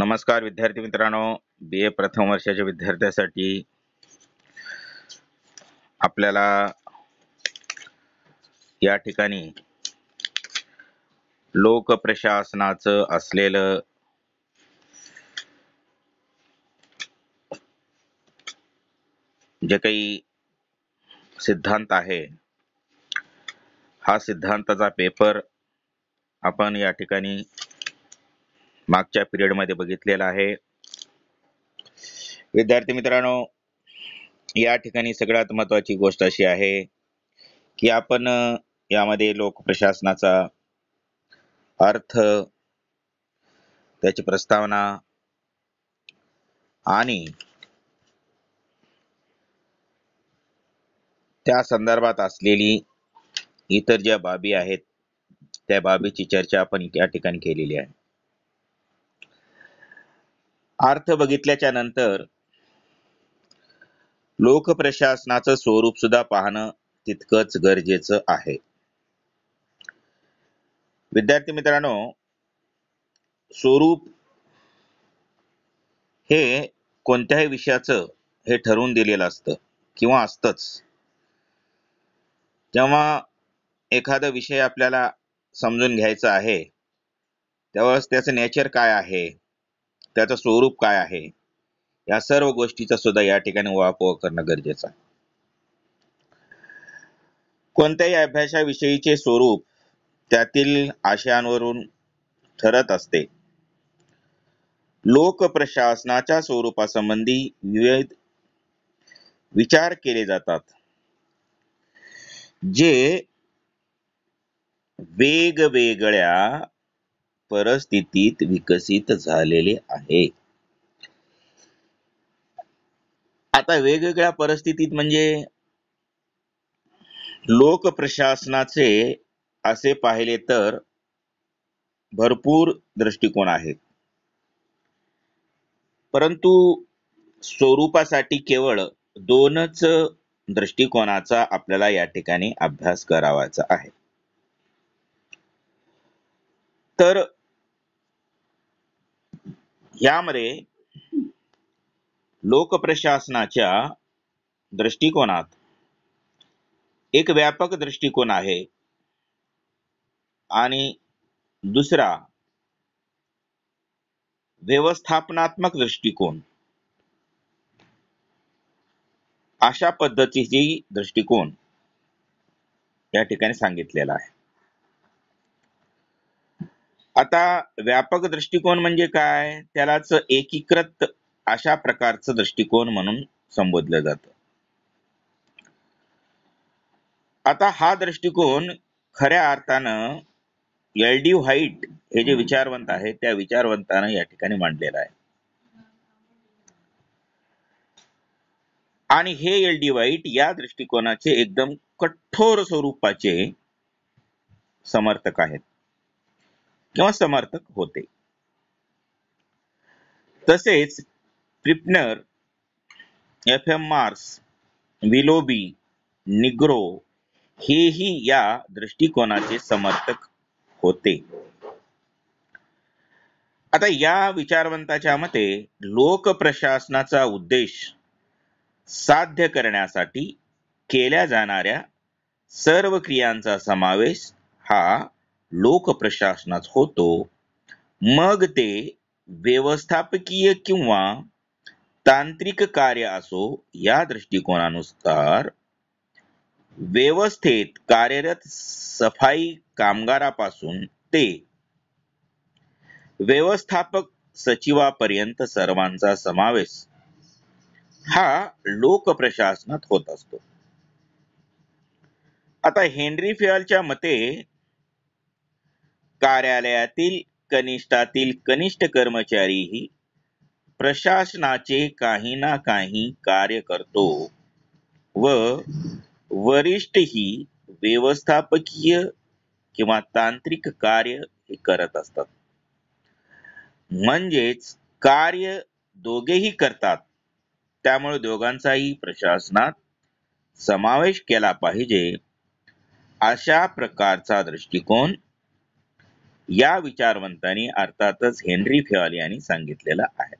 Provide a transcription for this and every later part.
नमस्कार विद्यार्थी मित्रांनो, BA प्रथम वर्षाच्या विद्यार्थ्यांसाठी आपल्याला या ठिकाणी लोकप्रशासनाचं असलेलं जे काही सिद्धांत आहे, हा सिद्धांताचा पेपर आपण या ठिकाणी मागच्या पिरियड मध्ये बघितलेला आहे. विद्यार्थी मित्रांनो, या ठिकाणी सगळ्यात महत्त्वाची गोष्ट अशी आहे की आपण यामध्ये लोकप्रशासनाचा अर्थ, त्याची प्रस्तावना आणि त्या संदर्भात असलेली इतर ज्या बाबी आहेत त्या बाबीची चर्चा आपण या ठिकाणी केलेली आहे. अर्थ बघितल्याच्या नंतर लोकप्रशासनाचं स्वरूप सुद्धा पाहणं तितकंच गरजेचं आहे. विद्यार्थी मित्रांनो, स्वरूप हे कोणत्याही विषयाचं हे ठरवून दिलेलं असतं किंवा असतंच. जेव्हा एखादा विषय आपल्याला समजून घ्यायचा आहे त्यावेळेस त्याचं नेचर काय आहे, त्याचं स्वरूप काय आहे, या सर्व गोष्टीचा सुद्धा या ठिकाणी उहापोह करणं गरजेचं आहे. कोणत्याही अभ्यासाविषयीचे स्वरूप त्यातील आशयांवरून ठरत असते. लोकप्रशासनाच्या स्वरूपासंबंधी विविध विचार केले जातात, जे वेगवेगळ्या परिस्थितीत विकसित झालेले आहे. आता वेगवेगळ्या परिस्थितीत म्हणजे लोकप्रशासनाचे असे पाहिले तर भरपूर दृष्टिकोन आहेत, परंतु स्वरूपासाठी केवळ दोनच दृष्टिकोनाचा आपल्याला या ठिकाणी अभ्यास करावाचा आहे. तर यामध्ये लोकप्रशासनाच्या दृष्टिकोनात एक व्यापक दृष्टिकोन आहे आणि दुसरा व्यवस्थापनात्मक दृष्टिकोन, अशा पद्धतीची दृष्टिकोन या ठिकाणी सांगितलेला आहे. आता व्यापक दृष्टिकोन म्हणजे काय, त्यालाच एकीकृत अशा प्रकारचं दृष्टिकोन म्हणून संबोधलं जातं. आता हा दृष्टिकोन खऱ्या अर्थानं LD व्हाईट हे जे विचारवंत आहेत त्या विचारवंतानं या ठिकाणी मांडलेला आहे. आणि हे LD व्हाईट या दृष्टिकोनाचे एकदम कठोर स्वरूपाचे समर्थक आहेत किंवा समर्थक होते. तसेच प्रिपनर, FM मार्क्स, विलोबी, निग्रो हेही या दृष्टिकोनाचे समर्थक होते. आता या विचारवंताच्या मते लोकप्रशासनाचा उद्देश साध्य करण्यासाठी केल्या जाणाऱ्या सर्व क्रियांचा समावेश हा लोकप्रशासनात होतो. मग ते व्यवस्थापकीय किंवा तांत्रिक कार्य असो. या दृष्टिकोनानुसार व्यवस्थेत कार्यरत सफाई कामगारापासून ते व्यवस्थापक सचिवापर्यंत सर्वांचा समावेश हा लोकप्रशासनात होत असतो. आता हेनरी फेयलच्या मते कार्यालयातील कनिष्ठातील कनिष्ठ कर्मचारीही प्रशासनाचे काही ना काही कार्य करतो व वरिष्ठही व्यवस्थापकीय किंवा तांत्रिक कार्य हे करत असतात. म्हणजेच कार्य दोघेही करतात, त्यामुळे दोघांचाही प्रशासनात समावेश केला पाहिजे, अशा प्रकारचा दृष्टिकोन या विचारवंतांनी अर्थातच हेनरी फेवाल यांनी सांगितलेलं आहे.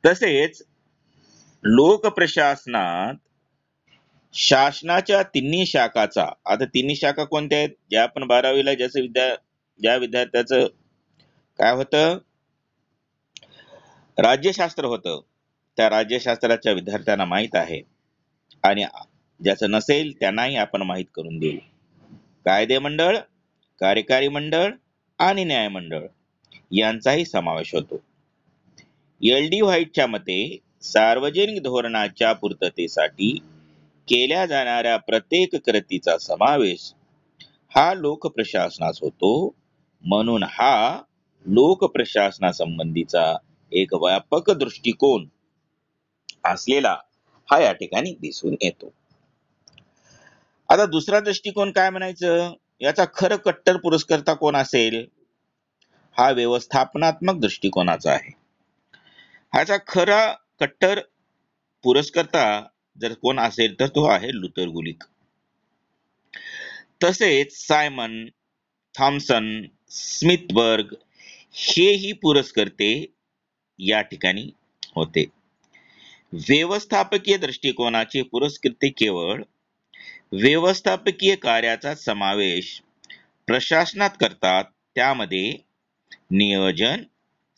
तसेच लोकप्रशासनात शासनाच्या तिन्ही शाखाचा, आता तिन्ही शाखा कोणत्या आहेत, ज्या आपण 12वीला ज्या विद्यार्थ्याचं काय होतं, राज्यशास्त्र होतं, त्या राज्यशास्त्राच्या विद्यार्थ्यांना माहित आहे, आणि ज्याचं नसेल त्यांनाही आपण माहित करून देऊ. कायदे मंडळ, कार्यकारी मंडळ आणि न्यायमंडळ यांचाही समावेश होतो. LD व्हाईटच्या मते सार्वजनिक धोरणाच्या पूर्ततेसाठी केल्या जाणाऱ्या प्रत्येक कृतीचा समावेश हा लोकप्रशासनास होतो. म्हणून हा लोकप्रशासनासंबंधीचा एक व्यापक दृष्टिकोन असलेला हा या ठिकाणी दिसून येतो. आता दुसरा दृष्टिकोन काय म्हणायचं, याचा खरं कट्टर पुरस्कर्ता कोण असेल, हा व्यवस्थापनात्मक दृष्टिकोनाचा आहे. ह्याचा खरा कट्टर पुरस्कर्ता जर कोण असेल तर तो आहे लुथर गुलिक. तसेच सायमन, थॉमसन, स्मिथबर्ग हेही पुरस्कर्ते या ठिकाणी होते. व्यवस्थापकीय दृष्टिकोनाचे पुरस्कर्ते केवळ व्यवस्थापकीय कार्याचा समावेश प्रशासनात करतात. त्यामध्ये नियोजन,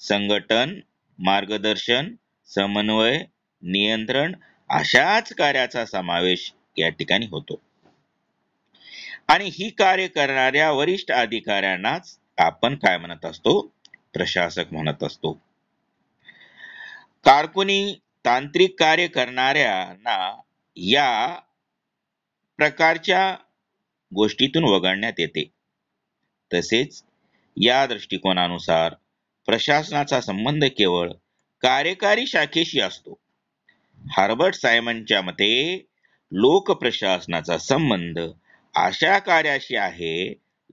संघटन, मार्गदर्शन, समन्वय, नियंत्रण अशाच कार्याचा समावेश या ठिकाणी होतो. आणि ही कार्य करणाऱ्या वरिष्ठ अधिकाऱ्यांनाच आपण काय म्हणत असतो, प्रशासक म्हणत असतो. कारकुनी, तांत्रिक कार्य करणाऱ्यांना या प्रकारच्या गोष्टीतून वगळण्यात येते. तसेच या दृष्टिकोनानुसार प्रशासनाचा संबंध केवळ कार्यकारी शाखेशी असतो. हार्बर्ट सायमनच्या मते लोकप्रशासनाचा संबंध अशा कार्याशी आहे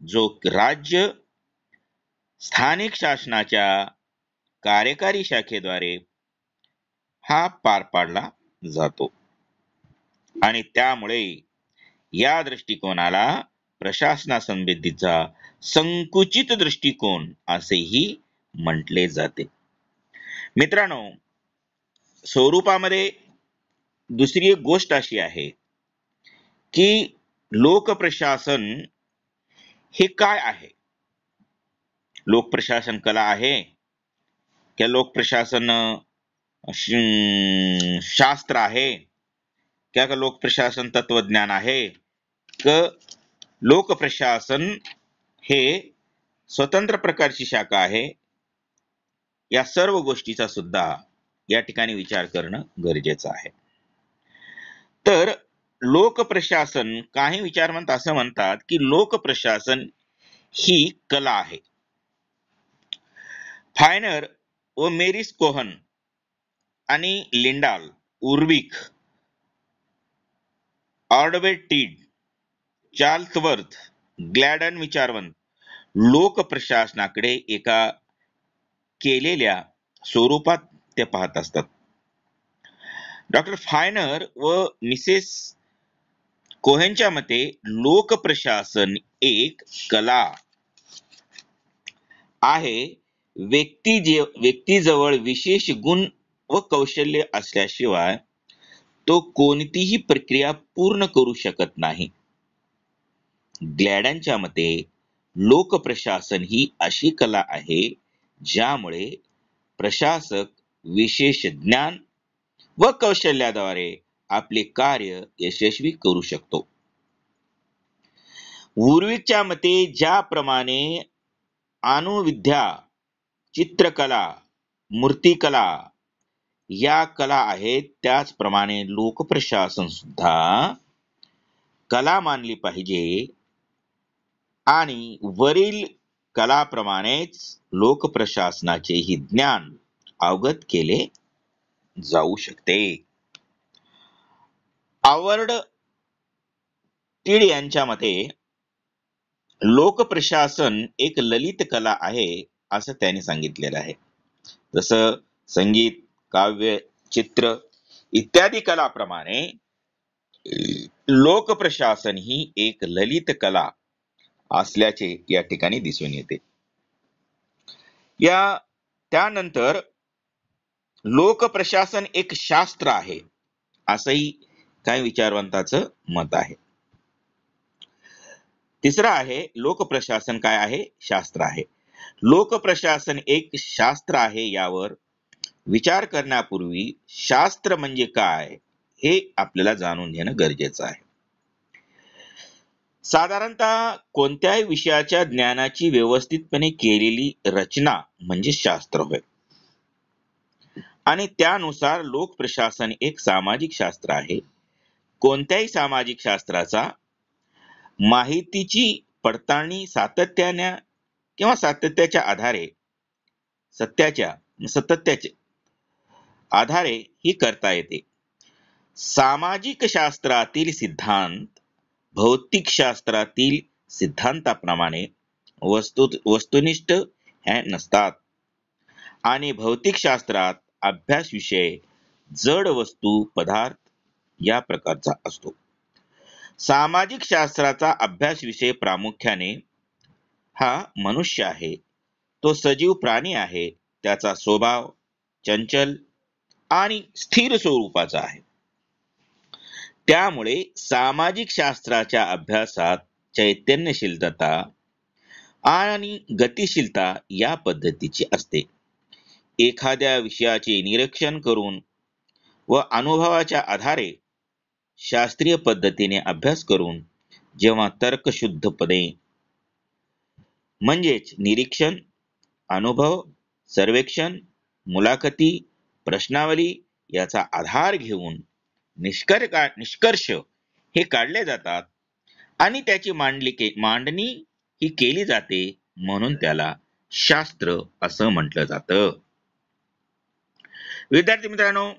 जो राज्य स्थानिक शासनाच्या कार्यकारी शाखेद्वारे हा पार पाडला जातो. आणि त्यामुळे या दृष्टिकोनाला प्रशासनासंबंधीचा संकुचित दृष्टिकोन असेही म्हटले जाते. मित्रांनो, स्वरूपामध्ये दुसरी एक गोष्ट अशी आहे की लोकप्रशासन हे काय आहे. लोकप्रशासन कला आहे की लोकप्रशासन शास्त्र आहे, क्या का लोकप्रशासन तत्वज्ञान आहे, क लोकप्रशासन हे स्वतंत्र प्रकारची शाखा आहे. या सर्व गोष्टीचा सुद्धा या ठिकाणी विचार करणं गरजेचं आहे. तर लोकप्रशासन, काही विचारवंत असं म्हणतात की लोकप्रशासन ही कला आहे. फायनर व मेरिस कोहन आणि लिंडाल, उर्विक, ऑर्डवेट टीड, चार्ल्स वर्थ, ग्लॅडन विचारवंत लोकप्रशासनाकडे एका केलेल्या स्वरूपात ते पाहत असतात. डॉक्टर फायनर व मिसेस कोहेनच्या मते लोकप्रशासन एक कला आहे. व्यक्तीजवळ विशेष गुण व कौशल्य असल्याशिवाय तो कोणतीही प्रक्रिया पूर्ण करू शकत नाही. ग्लॅडनच्या मते लोकप्रशासन ही अशी कला आहे ज्यामुळे प्रशासक विशेष ज्ञान व कौशल्याद्वारे आपले कार्य यशस्वी करू शकतो. उर्विकच्या मते ज्याप्रमाणे अणुविद्या, चित्रकला, मूर्तिकला या कला आहेत, त्याचप्रमाणे लोकप्रशासन सुद्धा कला मानली पाहिजे. आणि वरील कलाप्रमाणेच लोकप्रशासनाचेही ज्ञान अवगत केले जाऊ शकते. हॉवर्ड टीड यांच्या मते लोकप्रशासन एक ललित कला आहे असं त्यांनी सांगितलेलं आहे. जसं संगीत, काव्य, चित्र इत्यादी कलाप्रमाणे लोकप्रशासन ही एक ललित कला असल्याचे या ठिकाणी दिसून येते. त्यानंतर लोकप्रशासन एक शास्त्र आहे असंही काही विचारवंताचं मत आहे. तिसरा आहे लोकप्रशासन काय आहे? शास्त्र आहे. लोकप्रशासन एक शास्त्र आहे यावर विचार करण्यापूर्वी शास्त्र म्हणजे काय हे आपल्याला जाणून घेणं गरजेचं आहे. साधारणतः कोणत्याही विषयाच्या ज्ञानाची व्यवस्थितपणे केलेली रचना म्हणजे शास्त्र होय. आणि त्यानुसार लोकप्रशासन एक सामाजिक शास्त्र आहे. कोणत्याही सामाजिक शास्त्राचा माहितीची पडताळणी सातत्याने किंवा सातत्याच्या आधारे सातत्याच्या आधारे ही करता येते. सामाजिक शास्त्रातील सिद्धांत भौतिक शास्त्रातील सिद्धांताप्रमाणे वस्तुनिष्ठ हे नसतात आणि भौतिक शास्त्रात अभ्यास विषय जड वस्तू पदार्थ या प्रकारचा असतो. सामाजिक शास्त्राचा अभ्यास विषय प्रामुख्याने हा मनुष्य आहे. तो सजीव प्राणी आहे. त्याचा स्वभाव चंचल आणि स्थिर स्वरूपाचा आहे. त्यामुळे सामाजिक शास्त्राच्या अभ्यासात चैतन्यशीलता आणि गतिशीलता या पद्धतीची असते. एखाद्या विषयाचे निरीक्षण करून व अनुभवाच्या आधारे शास्त्रीय पद्धतीने अभ्यास करून जेव्हा तर्कशुद्धपणे म्हणजेच निरीक्षण, अनुभव, सर्वेक्षण, मुलाखती, प्रश्नावली याचा आधार घेऊन निष्कर्ष हे काढले जातात आणि त्याची मांडणी ही केली जाते, म्हणून त्याला शास्त्र असं म्हटलं जातं. विद्यार्थी मित्रांनो,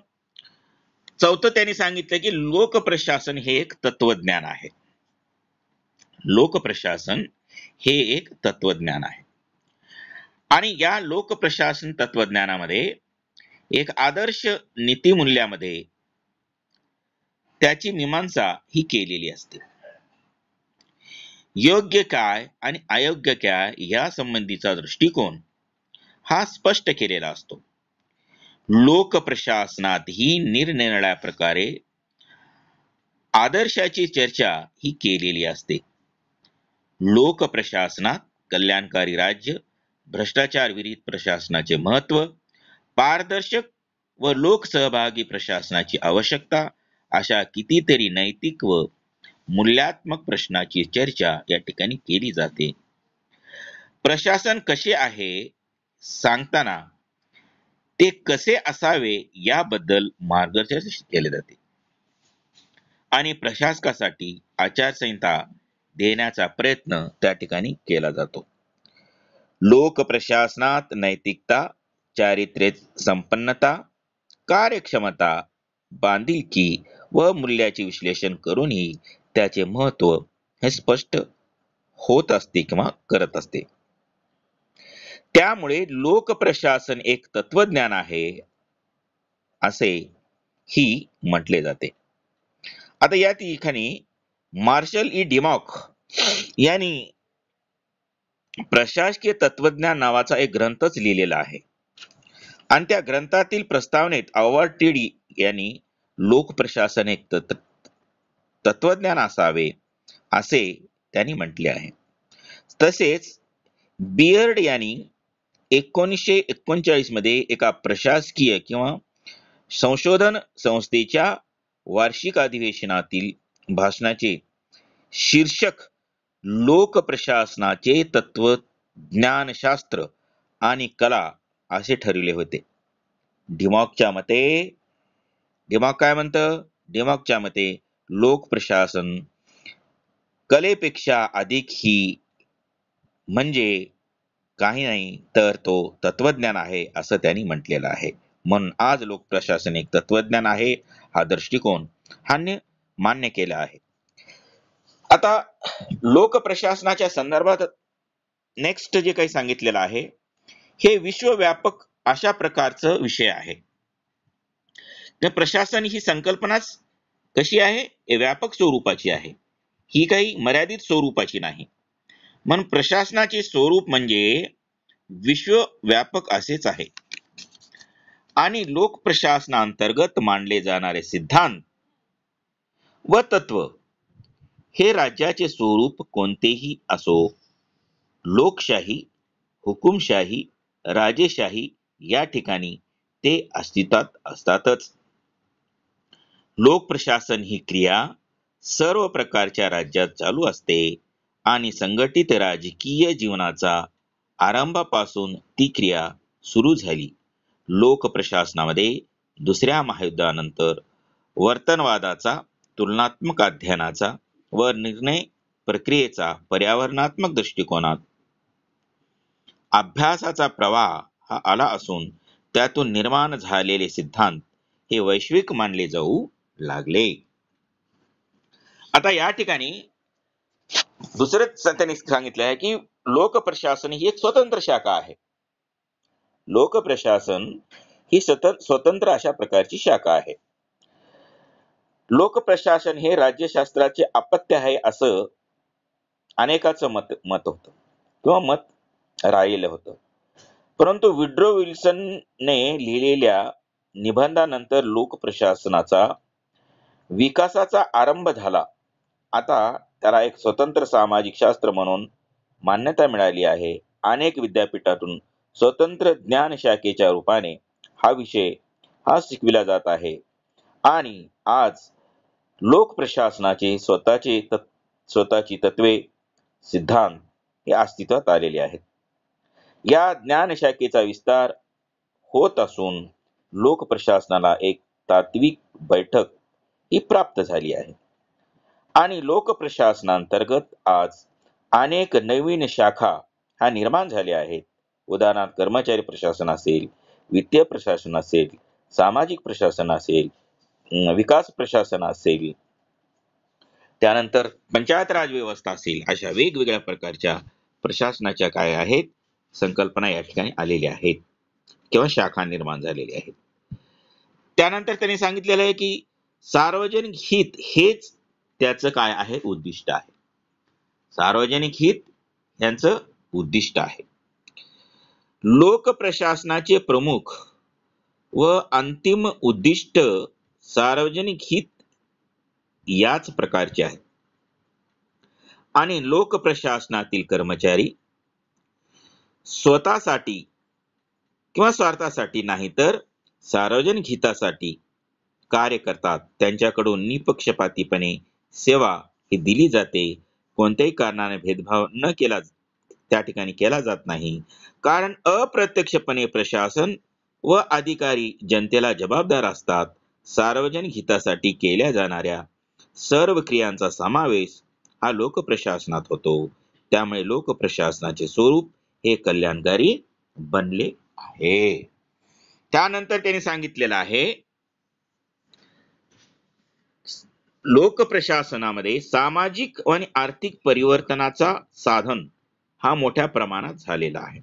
चौथं त्यांनी सांगितलं की लोकप्रशासन हे एक तत्वज्ञान आहे. लोकप्रशासन हे एक तत्वज्ञान आहे आणि या लोकप्रशासन तत्वज्ञानामध्ये एक आदर्श नीतिमूल्यामध्ये त्याची मीमांसा ही केलेली असते. योग्य काय आणि अयोग्य काय या संबंधीचा दृष्टिकोन हा स्पष्ट केलेला असतो. लोकप्रशासनातही निरनिराळ्या प्रकारे आदर्शाची चर्चा ही केलेली असते. लोकप्रशासनात कल्याणकारी राज्य, भ्रष्टाचार विरहित प्रशासनाचे महत्व, पारदर्शक व लोकसहभागी प्रशासनाची आवश्यकता अशा कितीतरी नैतिक व मूल्यात्मक प्रश्नाची चर्चा या ठिकाणी केली जाते. प्रशासन कसे आहे सांगताना ते कसे असावे याबद्दल मार्गदर्शन केले जाते आणि प्रशासकासाठी आचारसंहिता देण्याचा प्रयत्न त्या ठिकाणी केला जातो. लोकप्रशासनात नैतिकता, चारित्र्य संपन्नता, कार्यक्षमता, बांधिलकी व मूल्याचे विश्लेषण करूनही त्याचे महत्व हे स्पष्ट होत असते किंवा करत असते. त्यामुळे लोकप्रशासन एक तत्वज्ञान आहे असे ही म्हटले जाते. आता या ठिकाणी मार्शल ई डिमॉक यांनी प्रशासकीय तत्वज्ञान नावाचा एक ग्रंथच लिहिलेला आहे आणि त्या ग्रंथातील प्रस्तावनेत अवॉर्ड टीडी यांनी लोकप्रशासन एक तत्वज्ञान असावे असे त्यांनी म्हटले आहे. तसेच बियर्ड यांनी 1939 मध्ये एका प्रशासकीय किंवा संशोधन संस्थेच्या वार्षिक अधिवेशनातील भाषणाचे शीर्षक लोकप्रशासनाचे तत्वज्ञानशास्त्र आणि कला असे ठरविले होते. डिमॉकच्या मते लोकप्रशासन कलेपेक्षा अधिक ही म्हणजे काही नाही तर तो तत्वज्ञान आहे असं त्यांनी म्हटलेलं आहे. म्हणून आज लोकप्रशासन एक तत्वज्ञान आहे हा दृष्टिकोन मान्य केला आहे. आता लोकप्रशासनाच्या संदर्भात नेक्स्ट जे काही सांगितलेलं आहे हे विश्वव्यापक अशा प्रकारचं विषय आहे. तर प्रशासन ही संकल्पनाच कशी आहे? व्यापक स्वरूपाची आहे. ही काही मर्यादित स्वरूपाची नाही. म्हणून प्रशासनाचे स्वरूप म्हणजे विश्वव्यापक असेच आहे आणि लोक प्रशासनांतर्गत मांडले जाणारे सिद्धांत व तत्व हे राज्याचे स्वरूप कोणतेही असो, लोकशाही, हुकुमशाही, राजेशाही या ठिकाणी ते अस्तित्वात असतातच. लोक प्रशासन ही क्रिया सर्व प्रकारच्या राज्यात चालू असते आणि संघटित राजकीय जीवनाचा आरंभापासून ती क्रिया सुरू झाली. लोक प्रशासनामध्ये दुसऱ्या महायुद्धानंतर वर्तनवादाचा, तुलनात्मक अध्ययनाचा व निर्णय प्रक्रियेचा पर्यावरणात्मक दृष्टिकोनात अभ्यासाचा प्रवाह हा आला असून त्यातून निर्माण झालेले सिद्धांत हे वैश्विक मानले जाऊ लागले. आता या ठिकाणी दुसरंच त्यांनी सांगितलं आहे की लोक प्रशासन ही एक स्वतंत्र शाखा आहे. लोक प्रशासन ही स्वतंत्र अशा प्रकारची शाखा आहे. लोक प्रशासन हे राज्यशास्त्राचे अपत्य आहे असं अनेकाचं मत होतं किंवा मत राहिलेलं होतं. परंतु विड्रो विल्सनने लिहिलेल्या निबंधानंतर लोक प्रशासनाचा विकासाचा आरंभ झाला. आता त्याला एक स्वतंत्र सामाजिक शास्त्र म्हणून मान्यता मिळाली आहे. अनेक विद्यापीठातून स्वतंत्र ज्ञान शाखेच्या रूपाने हा विषय शिकविला जात आहे आणि आज लोक प्रशासनाचे स्वतःची तत्वे, सिद्धांत हे अस्तित्वात आलेले आहेत. या ज्ञान शाखेचा विस्तार होत असून लोक प्रशासनाला एक तात्विक बैठक ही प्राप्त झाली आहे आणि लोक प्रशासनांतर्गत आज अनेक नवीन शाखा निर्माण झाल्या आहेत. उदाहरणार्थ कर्मचारी प्रशासन असेल, वित्तीय प्रशासन असेल, सामाजिक प्रशासन असेल, विकास प्रशासन असेल, त्यानंतर पंचायत राज व्यवस्था असेल, अशा वेगवेगळ्या प्रकारच्या प्रशासनाच्या काय आहेत संकल्पना या ठिकाणी आलेल्या आहेत किंवा शाखा निर्माण झालेल्या आहेत. त्यानंतर त्यांनी सांगितलेलं आहे की सार्वजनिक हित हेच त्याचं काय आहे उद्दिष्ट आहे. सार्वजनिक हित यांचं उद्दिष्ट आहे. लोक प्रशासनाचे प्रमुख व अंतिम उद्दिष्ट सार्वजनिक हित याच प्रकारचे आहे आणि लोक प्रशासनातील कर्मचारी स्वतःसाठी किंवा स्वार्थासाठी नाही तर सार्वजनिक हितासाठी कार्य करतात. त्यांच्याकडून निपक्षपातीपणे सेवा ही दिली जाते. कोणत्याही कारणाने भेदभाव न केला त्या ठिकाणी केला जात नाही, कारण अप्रत्यक्षपणे प्रशासन व अधिकारी जनतेला जबाबदार असतात. सार्वजनिक हितासाठी केल्या जाणाऱ्या सर्व क्रियांचा समावेश हा लोक प्रशासनात होतो. त्यामुळे लोक प्रशासनाचे स्वरूप हे कल्याणकारी बनले आहे. त्यानंतर त्यांनी सांगितलेलं आहे लोक प्रशासनामध्ये सामाजिक आणि आर्थिक परिवर्तनाचा साधन हा मोठ्या प्रमाणात झालेला आहे.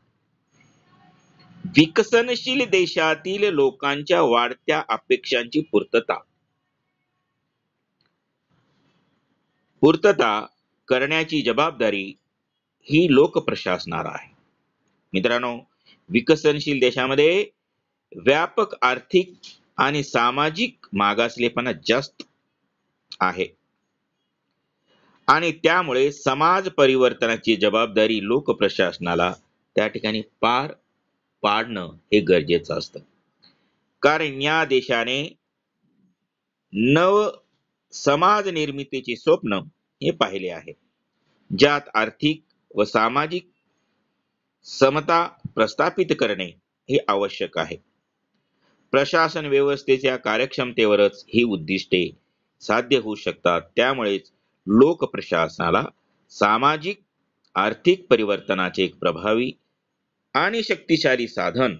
विकसनशील देशातील लोकांच्या वाढत्या अपेक्षांची पूर्तता करण्याची जबाबदारी ही लोक प्रशासनाला आहे. मित्रांनो, विकसनशील देशामध्ये व्यापक आर्थिक आणि सामाजिक मागासलेपणा जास्त आहे आणि त्यामुळे समाज परिवर्तनाची जबाबदारी लोक प्रशासनाला त्या ठिकाणी पार पाडणं हे गरजेचं असतं. कारण या देशाने नव समाज निर्मितीचे स्वप्न हे पाहिले आहे, ज्यात आर्थिक व सामाजिक समता प्रस्थापित करणे हे आवश्यक आहे. प्रशासन व्यवस्थेच्या कार्यक्षमतेवरच ही उद्दिष्टे साध्य होऊ शकतात. त्यामुळेच लोक प्रशासनाला सामाजिक आर्थिक परिवर्तनाचे एक प्रभावी आणि शक्तिशाली साधन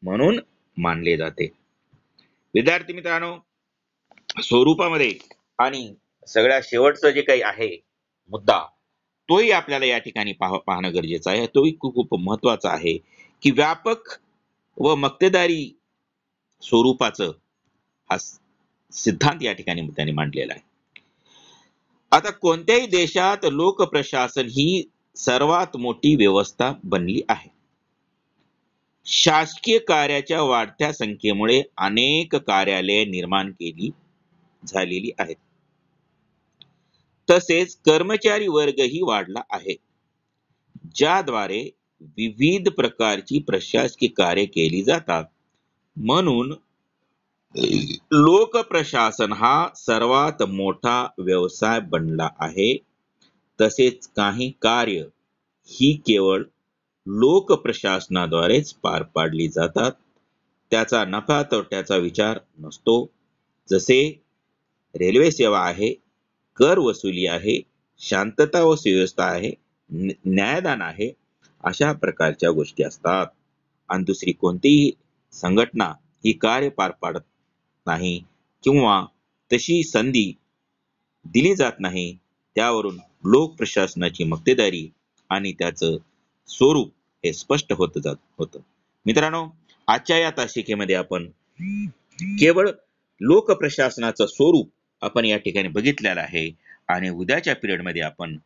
म्हणून मानले जाते. विद्यार्थी मित्रांनो, स्वरूपामध्ये आणि सगळ्या शेवटचं जे काही आहे मुद्दा तोही आपल्याला या ठिकाणी पाहणं गरजेचं आहे. तोही खूप महत्वाचा आहे की व्यापक व मक्तेदारी स्वरूपाचं हा सिद्धांत या ठिकाणी त्यांनी मांडलेला आहे. आता कोणत्याही देशात लोक प्रशासन ही सर्वात मोठी व्यवस्था बनली आहे. शासकीय कार्याच्या वाढत्या संख्येमुळे अनेक कार्यालये निर्माण झालेली आहेत. तसेच कर्मचारी वर्गही वाढला आहे, ज्याद्वारे विविध प्रकारची प्रशासकीय कार्य केली जातात. म्हणून लोकप्रशासन हा सर्वात मोठा व्यवसाय बनला आहे. तसेच काही कार्य ही केवळ लोकप्रशासनाद्वारेच पार पाडली जातात. त्याचा नफा तोट्याचा विचार नसतो. जसे रेल्वे सेवा आहे, कर वसुली आहे, शांतता व सुव्यवस्था आहे, न्यायदान आहे, अशा प्रकारच्या गोष्टी असतात. आणि दुसरी कोणतीही संघटना ही कार्य पार पाडत नाही किंवा तशी संधी दिली जात नाही. त्यावरून लोक प्रशासनाची मक्तेदारी आणि त्याचं स्वरूप हे स्पष्ट होतं. मित्रांनो, आजच्या या तासिकेमध्ये आपण केवळ लोक प्रशासनाचं स्वरूप आपण या ठिकाणी बघितलेलं आहे. आणि उद्याच्या पिरियडमध्ये आपण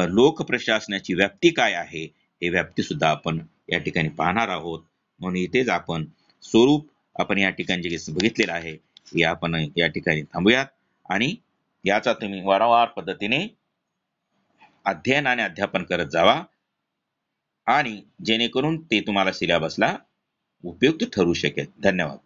लोक प्रशासनाची व्याप्ती काय आहे हे व्याप्ती सुद्धा आपण या ठिकाणी पाहणार आहोत. म्हणून इथेच आपण स्वरूप आपण या ठिकाणी जे बघितलेलं आहे हे आपण या ठिकाणी थांबूयात आणि याचा तुम्ही वारंवार पद्धतीने अध्ययन आणि अध्यापन करत जावा आणि जेणेकरून ते तुम्हाला सिलेबसला उपयुक्त ठरू शकेल. धन्यवाद.